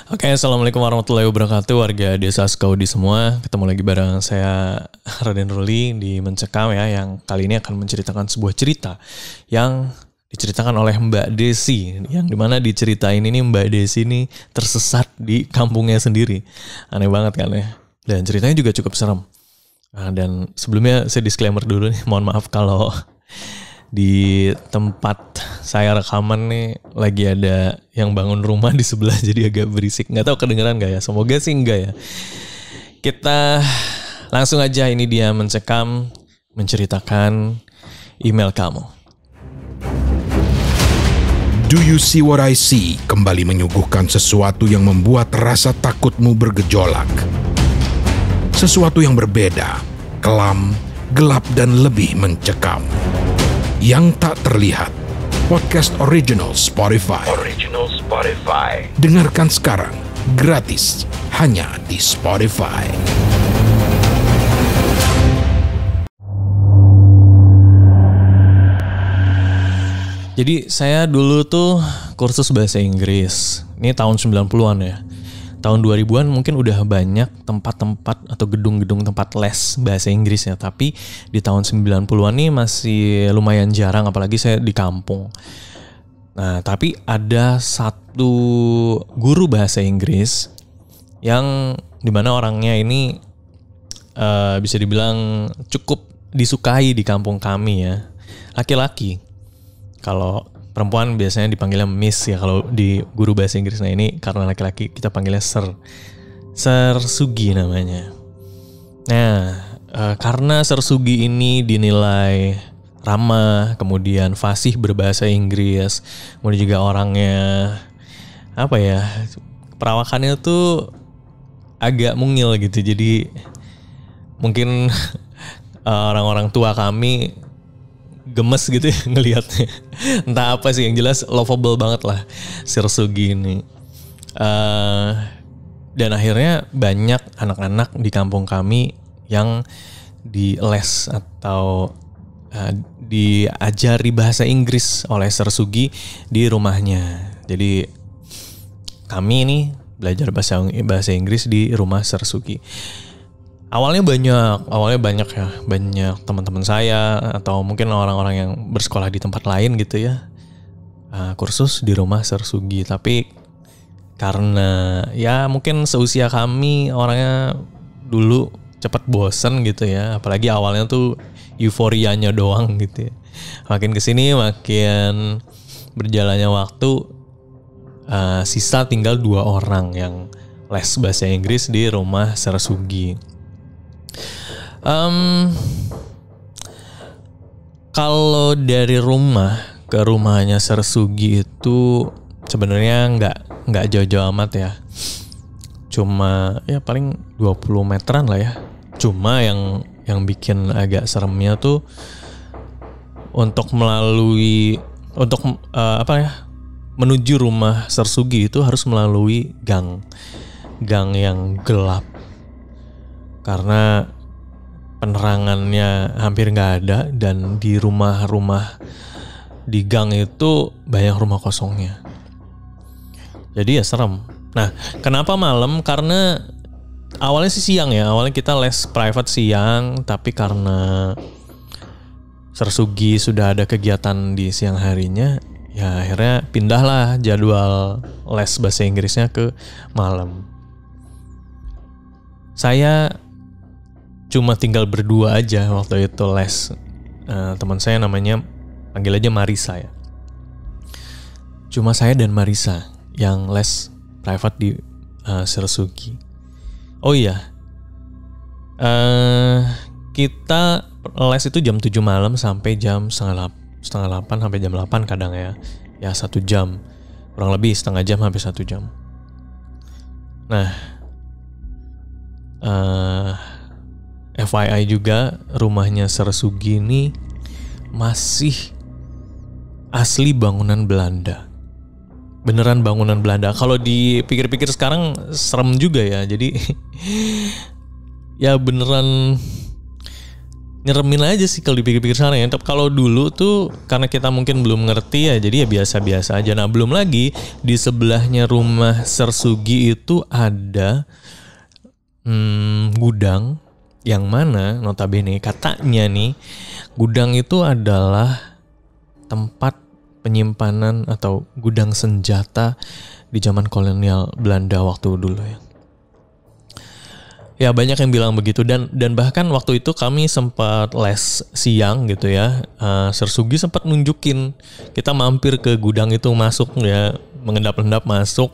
Oke, assalamualaikum warahmatullahi wabarakatuh, warga desa Skaudi semua. Ketemu lagi bareng saya Raden Ruli di Mencekam ya, yang kali ini akan menceritakan sebuah cerita yang diceritakan oleh Mbak Desi, yang dimana di cerita ini nih Mbak Desi ini tersesat di kampungnya sendiri. Aneh banget kan ya. Dan ceritanya juga cukup serem. Nah, dan sebelumnya saya disclaimer dulu nih, mohon maaf kalau di tempat saya rekaman nih lagi ada yang bangun rumah di sebelah jadi agak berisik. Nggak tahu kedengeran nggak ya? Semoga sih enggak ya. Kita langsung aja, ini dia Mencekam menceritakan email kamu. Do you see what I see? Kembali menyuguhkan sesuatu yang membuat rasa takutmu bergejolak. Sesuatu yang berbeda, kelam, gelap dan lebih mencekam. Yang tak terlihat. Podcast original Spotify. Dengarkan sekarang, gratis, hanya di Spotify. Jadi saya dulu tuh kursus bahasa Inggris. Ini tahun 90-an ya. Tahun 2000-an mungkin udah banyak tempat-tempat atau gedung-gedung tempat les bahasa Inggris ya. Tapi di tahun 90-an nih masih lumayan jarang, apalagi saya di kampung. Nah, tapi ada satu guru bahasa Inggris yang dimana orangnya ini bisa dibilang cukup disukai di kampung kami ya. Laki-laki. Kalau perempuan biasanya dipanggilnya Miss ya kalau di guru bahasa Inggris. Nah ini karena laki-laki kita panggilnya Sir. Sir Sugi namanya. Nah karena Sir Sugi ini dinilai ramah, kemudian fasih berbahasa Inggris, kemudian juga orangnya apa ya, perawakannya tuh agak mungil gitu. Jadi mungkin orang-orang tua kami gemes gitu ya ngelihatnya. Entah apa sih, yang jelas lovable banget lah Sir Sugi ini. Dan akhirnya banyak anak-anak di kampung kami yang di les atau diajari bahasa Inggris oleh Sir Sugi di rumahnya. Jadi kami ini belajar bahasa Inggris di rumah Sir Sugi. Awalnya banyak ya, banyak teman-teman saya atau mungkin orang-orang yang bersekolah di tempat lain gitu ya, kursus di rumah Sir Sugi. Tapi karena ya mungkin seusia kami orangnya dulu cepat bosen gitu ya, apalagi awalnya tuh euforianya doang gitu ya. Makin kesini makin berjalannya waktu, sisa tinggal 2 orang yang les bahasa Inggris di rumah Sir Sugi. Kalau dari rumah ke rumahnya Sir Sugi itu sebenarnya nggak jauh-jauh amat ya. Cuma ya paling 20 meteran lah ya. Cuma yang bikin agak seremnya tuh untuk menuju rumah Sir Sugi itu harus melalui gang yang gelap. Karena penerangannya hampir nggak ada, dan di rumah-rumah di gang itu banyak rumah kosongnya. Jadi ya serem. Nah, kenapa malam? Karena awalnya sih siang ya. Awalnya kita les private siang, tapi karena Sir Sugi sudah ada kegiatan di siang harinya, ya akhirnya pindahlah jadwal les bahasa Inggrisnya ke malam. Saya cuma tinggal berdua aja waktu itu les. Teman saya namanya, panggil aja Marisa ya. Cuma saya dan Marisa yang les private di Sir Sugi. Oh iya, kita les itu jam 7 malam sampai jam setengah 8 sampai jam 8 kadang ya. Ya 1 jam, kurang lebih setengah jam sampai 1 jam. Nah, FYI juga, rumahnya Sir Sugi ini masih asli bangunan Belanda. Beneran bangunan Belanda. Kalau dipikir-pikir sekarang serem juga ya. Jadi ya beneran nyeremin aja sih kalau dipikir-pikir sana ya. Tapi kalau dulu tuh karena kita mungkin belum ngerti ya, jadi ya biasa-biasa aja. Nah belum lagi di sebelahnya rumah Sersugi itu ada gudang yang mana notabene katanya nih gudang itu adalah tempat penyimpanan atau gudang senjata di zaman kolonial Belanda waktu dulu ya. Ya banyak yang bilang begitu dan bahkan waktu itu kami sempat les siang gitu ya. Sersugi sempat nunjukin kita mampir ke gudang itu masuk ya, mengendap-endap masuk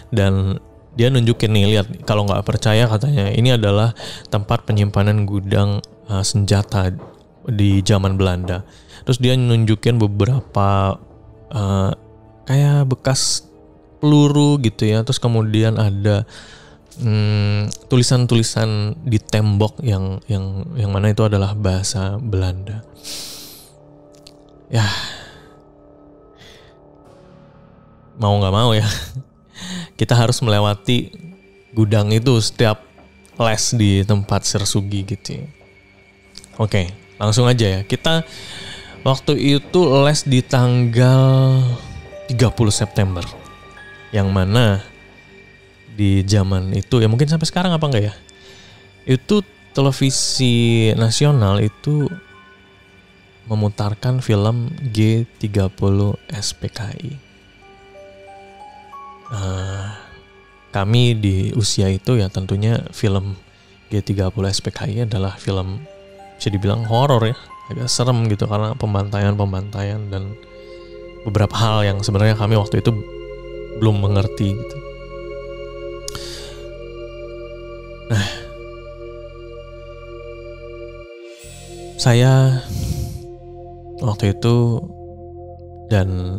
dan dia nunjukin nih, lihat kalau nggak percaya katanya ini adalah tempat penyimpanan gudang senjata di zaman Belanda. Terus dia nunjukin beberapa kayak bekas peluru gitu ya. Terus kemudian ada tulisan-tulisan di tembok yang mana itu adalah bahasa Belanda. Ya, mau nggak mau ya, kita harus melewati gudang itu setiap les di tempat Sersugi gitu ya. Oke, langsung aja ya. Kita waktu itu les di tanggal 30 September. Yang mana di zaman itu ya mungkin sampai sekarang apa enggak ya, itu televisi nasional itu memutarkan film G30 SPKI. Kami di usia itu ya tentunya film G30 SPKI adalah film bisa dibilang horor ya, agak serem gitu karena pembantaian dan beberapa hal yang sebenarnya kami waktu itu belum mengerti gitu. Nah, saya waktu itu dan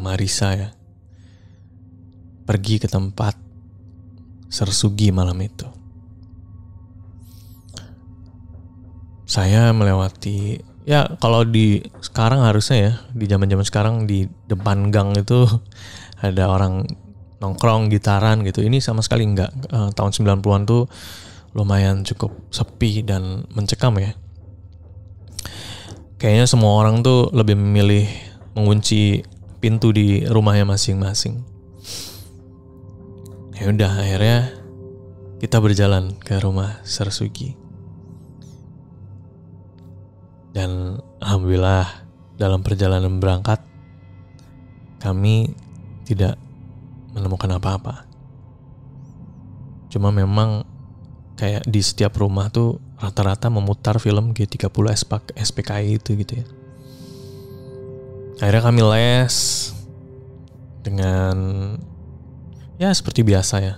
Marisa ya pergi ke tempat Sersugi malam itu. Saya melewati ya kalau di sekarang harusnya ya di zaman-zaman sekarang di depan gang itu ada orang nongkrong gitaran gitu. Ini sama sekali enggak. Tahun 90-an tuh lumayan cukup sepi dan mencekam ya. Kayaknya semua orang tuh lebih memilih mengunci pintu di rumahnya masing-masing. Ya udah akhirnya kita berjalan ke rumah Sersugi. Dan alhamdulillah dalam perjalanan berangkat kami tidak menemukan apa-apa. Cuma memang kayak di setiap rumah tuh rata-rata memutar film G30 SPKI itu gitu ya. Akhirnya kami les dengan ya seperti biasa ya.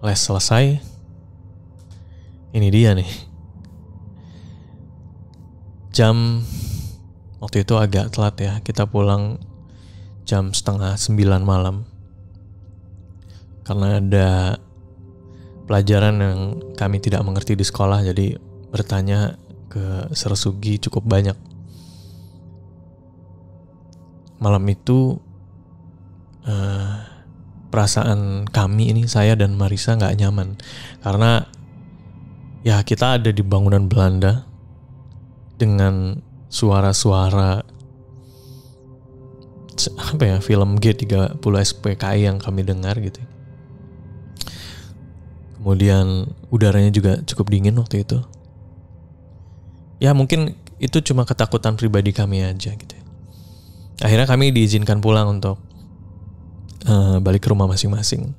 Les selesai. Ini dia nih. Jam waktu itu agak telat ya. Kita pulang jam 8:30 malam. Karena ada pelajaran yang kami tidak mengerti di sekolah, jadi bertanya ke Sersugi cukup banyak. Malam itu perasaan kami ini, saya dan Marisa gak nyaman. Karena ya kita ada di bangunan Belanda dengan suara-suara apa ya, film G30 SPKI yang kami dengar gitu. Kemudian udaranya juga cukup dingin waktu itu. Ya mungkin itu cuma ketakutan pribadi kami aja gitu. Akhirnya kami diizinkan pulang untuk balik ke rumah masing-masing.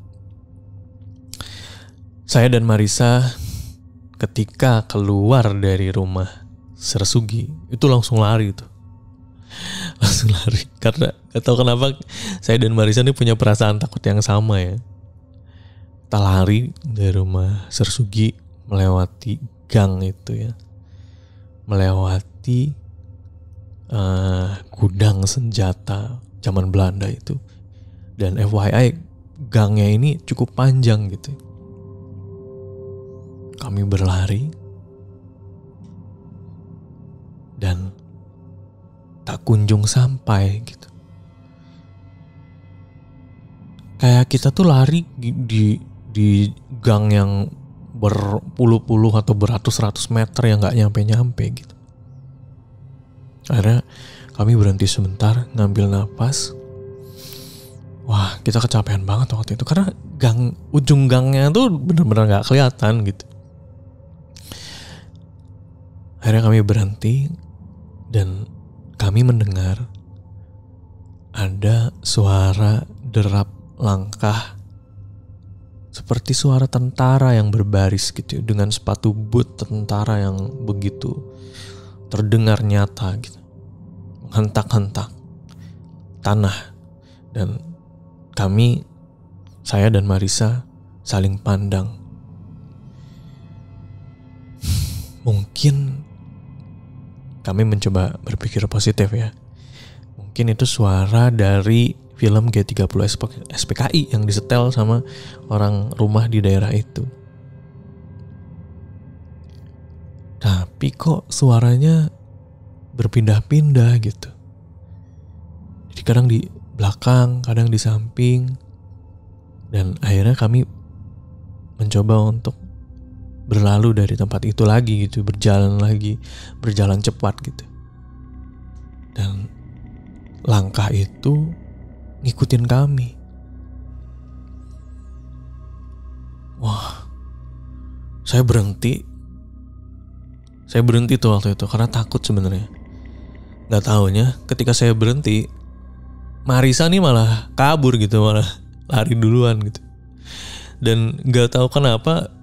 Saya dan Marisa ketika keluar dari rumah Sersugi itu langsung lari tuh. Langsung lari karena gak tahu kenapa saya dan Marisa ini punya perasaan takut yang sama ya. Kita lari dari rumah Sersugi melewati gang itu ya, melewati gudang senjata zaman Belanda itu. Dan FYI gangnya ini cukup panjang gitu. Kami berlari dan tak kunjung sampai gitu. Kayak kita tuh lari di gang yang berpuluh-puluh atau beratus-ratus meter yang gak nyampe-nyampe gitu. Akhirnya kami berhenti sebentar, ngambil napas. Wah, kita kecapean banget waktu itu karena ujung gangnya tuh benar-benar gak kelihatan gitu. Akhirnya kami berhenti dan kami mendengar ada suara derap langkah seperti suara tentara yang berbaris gitu, dengan sepatu boot tentara yang begitu terdengar nyata gitu, menghentak-hentak tanah. Dan saya dan Marisa saling pandang. Mungkin kami mencoba berpikir positif ya, mungkin itu suara dari film G30 SPKI yang disetel sama orang rumah di daerah itu. Tapi kok suaranya berpindah-pindah gitu. Jadi kadang di belakang, kadang di samping. Dan akhirnya kami mencoba untuk berlalu dari tempat itu lagi gitu, berjalan cepat gitu. Dan langkah itu ngikutin kami. Wah, saya berhenti tuh waktu itu karena takut sebenarnya. Gak taunya ketika saya berhenti, Marisa nih malah kabur gitu, malah lari duluan gitu. Dan gak tahu kenapa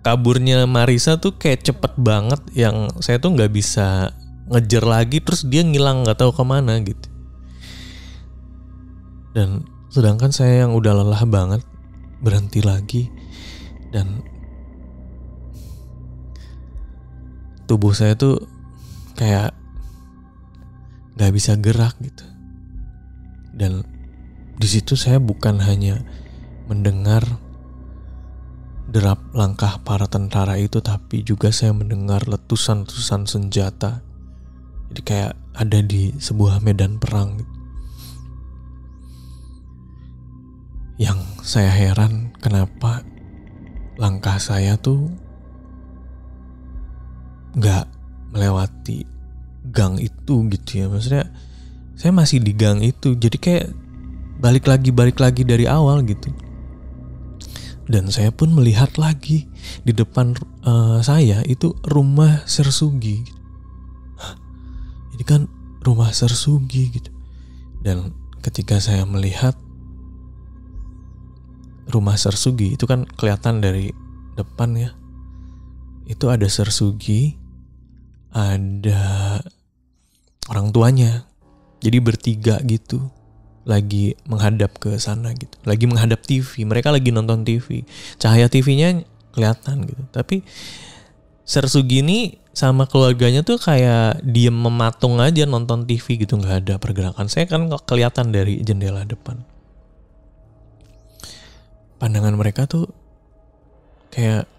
kaburnya Marisa tuh kayak cepet banget, yang saya tuh gak bisa ngejar lagi, terus dia ngilang gak tahu kemana gitu. Dan sedangkan saya yang udah lelah banget berhenti lagi, dan tubuh saya tuh kayak gak bisa gerak gitu. Dan di situ saya bukan hanya mendengar derap langkah para tentara itu, tapi juga saya mendengar letusan-letusan senjata. Jadi kayak ada di sebuah medan perang gitu. Yang saya heran kenapa langkah saya tuh gak melewati gang itu gitu ya. Maksudnya saya masih di gang itu, jadi kayak balik lagi dari awal gitu. Dan saya pun melihat lagi di depan saya itu rumah Sersugi. Ini kan rumah Sersugi gitu. Dan ketika saya melihat rumah Sersugi itu kan kelihatan dari depan ya. Itu ada Sersugi, ada orang tuanya. Jadi bertiga gitu, lagi menghadap ke sana gitu. Lagi menghadap TV, mereka lagi nonton TV. Cahaya TV-nya kelihatan gitu. Tapi Sersugi ini sama keluarganya tuh kayak diem mematung aja nonton TV gitu, nggak ada pergerakan. Saya kan kelihatan dari jendela depan. Pandangan mereka tuh kayak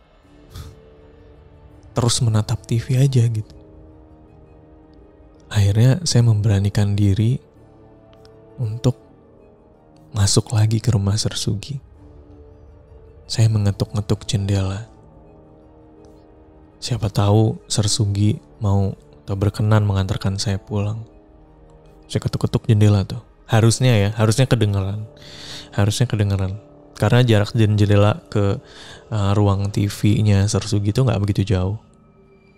terus menatap TV aja gitu. Akhirnya saya memberanikan diri untuk masuk lagi ke rumah Sersugi. Saya mengetuk-ngetuk jendela. Siapa tahu Sersugi mau atau berkenan mengantarkan saya pulang. Saya ketuk-ketuk jendela tuh. Harusnya kedengeran. Karena jarak jendela ke ruang TV-nya Sersugi itu gak begitu jauh.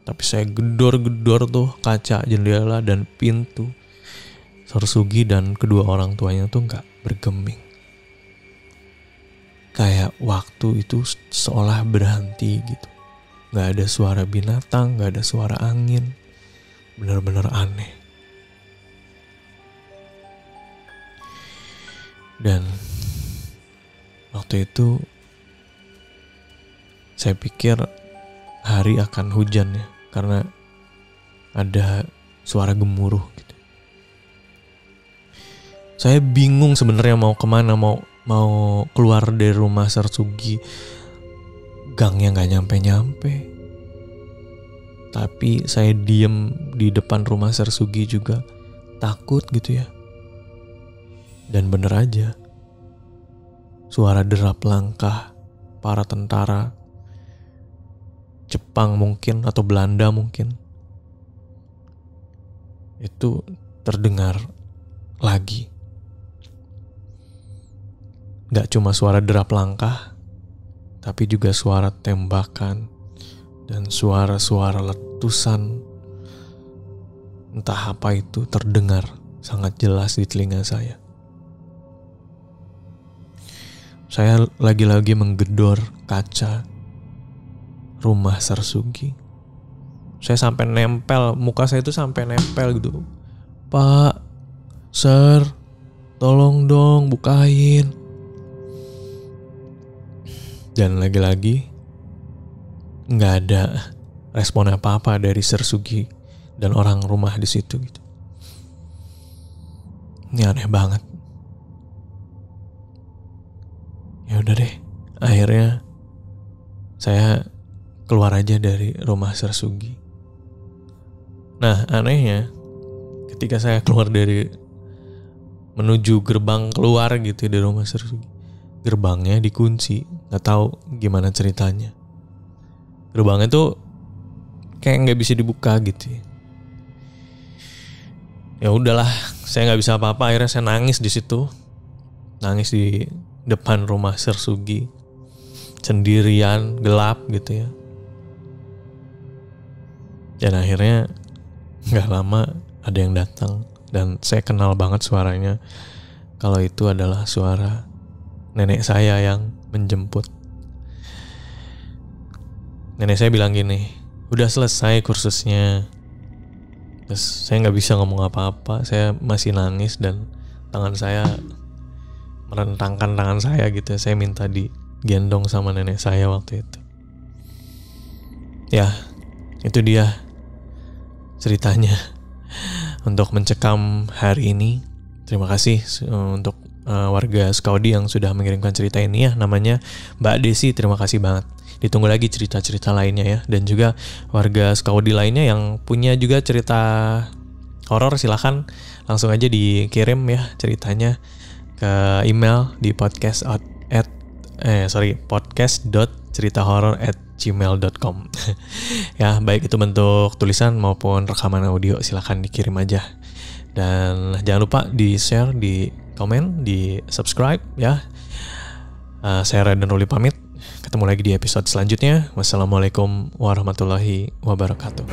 Tapi saya gedor-gedor tuh kaca jendela dan pintu. Sersugi dan kedua orang tuanya tuh gak bergeming. Kayak waktu itu seolah berhenti gitu. Gak ada suara binatang, gak ada suara angin. Benar-benar aneh. Dan waktu itu saya pikir hari akan hujan ya, karena ada suara gemuruh gitu. Saya bingung sebenarnya mau kemana, mau keluar dari rumah Sersugi. Gangnya nggak nyampe-nyampe. Tapi saya diem di depan rumah Sersugi juga takut gitu ya. Dan bener aja, suara derap langkah para tentara Jepang mungkin atau Belanda mungkin. Itu terdengar lagi. Gak cuma suara derap langkah, tapi juga suara tembakan dan suara-suara letusan. Entah apa itu terdengar sangat jelas di telinga saya. Saya lagi-lagi menggedor kaca rumah Sarsugi. Saya sampai nempel, muka saya itu sampai nempel gitu. Pak, Sir, tolong dong bukain. Dan lagi-lagi nggak ada respon apa-apa dari Sarsugi dan orang rumah di situ gitu. Ini aneh banget. Ya udah deh, akhirnya saya keluar aja dari rumah Sarsugi. Nah, anehnya ketika saya keluar dari menuju gerbang keluar gitu dari rumah Sarsugi, gerbangnya dikunci. Nggak tahu gimana ceritanya. Gerbangnya tuh kayak nggak bisa dibuka gitu. Ya udahlah, saya nggak bisa apa-apa. Akhirnya saya nangis di situ, nangis di depan rumah Sarsugi, sendirian, gelap gitu ya. Dan akhirnya nggak lama ada yang datang dan saya kenal banget suaranya. Kalau itu adalah suara nenek saya yang menjemput. Nenek saya bilang gini, udah selesai kursusnya. Terus saya nggak bisa ngomong apa-apa, saya masih nangis dan tangan saya merentangkan tangan saya gitu. Saya minta digendong sama nenek saya waktu itu. Ya, itu dia ceritanya untuk mencekam hari ini. Terima kasih untuk warga Skaudi yang sudah mengirimkan cerita ini ya. Namanya Mbak Desi, terima kasih banget. Ditunggu lagi cerita-cerita lainnya ya. Dan juga warga Skaudi lainnya yang punya juga cerita horor, silakan langsung aja dikirim ya ceritanya ke email di podcast.ceritahoror@gmail.com. Ya, baik itu bentuk tulisan maupun rekaman audio, silakan dikirim aja. Dan jangan lupa di-share, di komen, di subscribe ya. Saya Raden Ruli pamit. Ketemu lagi di episode selanjutnya. Wassalamualaikum warahmatullahi wabarakatuh.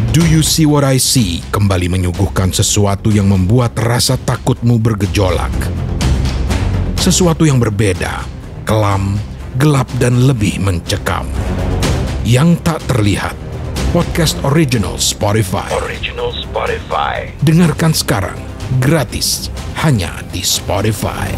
Do You See What I See kembali menyuguhkan sesuatu yang membuat rasa takutmu bergejolak. Sesuatu yang berbeda, kelam, gelap dan lebih mencekam. Yang tak terlihat. Podcast Original Spotify. Dengarkan sekarang, gratis, hanya di Spotify.